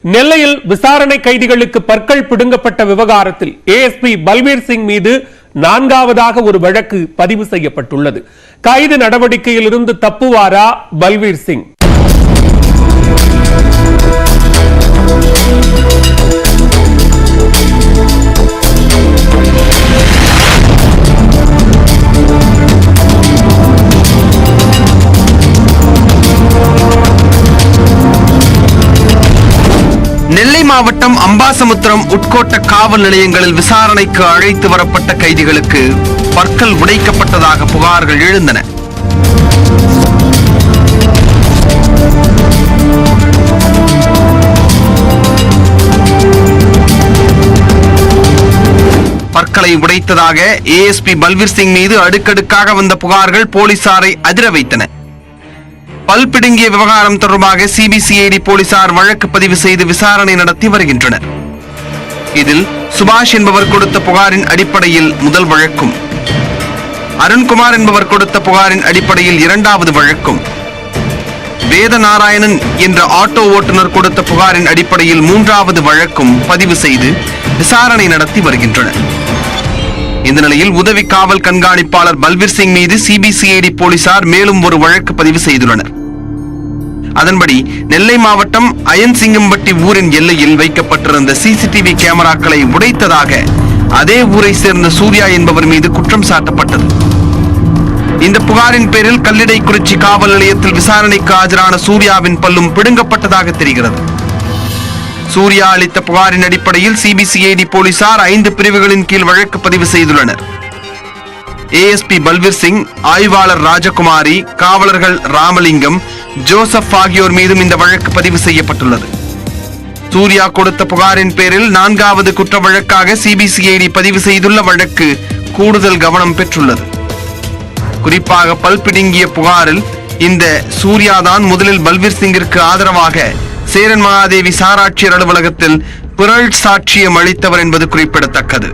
நெல்லையில் விசாரணை கைதிகளுக்கு பற்கள் பிடுங்கப்பட்ட விவகாரத்தில் ஏஎஸ்பி பல்பீர் சிங் மீது 4வது ஒரு வழக்கு பதிவு செய்யப்பட்டுள்ளது. கைது நடவடிக்கையில் இருந்து தப்புவாரா பல்பீர் சிங்? நெல்லை மாவட்டம் அம்பாசமுத்திரம் உட்கோட்ட காவல் நிலையங்களில் விசாரணைக்கு அழைத்து வரப்பட்ட கைதிகளுக்கு பற்கள் உடைக்கப்பட்டதாக புகார்கள் எழுந்தன. பற்களை உடைத்ததாக ஏஎஸ்பி பல்பீர் சிங் மீது அடுக்கடுக்காக வந்த புகார்கள் போலீசாரை அதிர வைத்தன. பல் பிடுங்கிய விவகாரம் தொடர்பாக சிபிசிஐடி போலீசார் வழக்கு பதிவு செய்து விசாரணை நடத்தி வருகின்றனர். இதில் சுபாஷ் என்பவர் கொடுத்த புகாரின் அடிப்படையில் முதல் வழக்கும், அருண்குமார் என்பவர் கொடுத்த புகாரின் அடிப்படையில் 2வது வழக்கும், வேதநாராயணன் என்ற ஆட்டோ ஓட்டுநர் கொடுத்த புகாரின் அடிப்படையில் 3வது வழக்கும் பதிவு செய்து விசாரணை நடத்தி வருகின்றனர். இந்த நிலையில் உதவி காவல் கண்காணிப்பாளர் பல்பீர் சிங் மீது சிபிசிஐடி போலீசார் மேலும் ஒரு வழக்கு பதிவு செய்துள்ளனர். அதன்படி நெல்லை மாவட்டம் அயன்சிங்கம்பட்டி ஊரின் எல்லையில் வைக்கப்பட்டிருந்த சிசிடிவி கேமராக்களை உடைத்ததாக அதே ஊரை சேர்ந்த சூர்யா என்பவர் மீது குற்றம் சாட்டப்பட்டது. இந்த புகாரின் பேரில் கல்லிடைக்குறிச்சி காவல் நிலையத்தில் விசாரணைக்கு ஆஜரான சூர்யாவின் பல்லும் பிடுங்கப்பட்டதாக தெரிகிறது. சூர்யா அளித்த புகாரின் அடிப்படையில் சிபிசிஐடி போலீசார் 5 பிரிவுகளின் கீழ் வழக்கு பதிவு செய்துள்ளனர். ஏஎஸ்பி பல்பீர் சிங், ஆய்வாளர் ராஜகுமாரி, காவலர்கள் ராமலிங்கம், ஜோசப் ஆகியோர் மீதும் இந்த வழக்கு பதிவு செய்யப்பட்டுள்ளது. சூர்யா கொடுத்த புகாரின் பேரில் 4வது குற்ற வழக்காக சிபிசிஐடி பதிவு செய்துள்ள வழக்கு கூடுதல் கவனம் பெற்றுள்ளது. குறிப்பாக பல் பிடுங்கிய புகாரில் இந்த சூர்யாதான் முதலில் பல்பீர் சிங்கிற்கு ஆதரவாக சேரன் மகாதேவி சாராட்சியர் அலுவலகத்தில் பிறழ் சாட்சியம் அளித்தவர் என்பது குறிப்பிடத்தக்கது.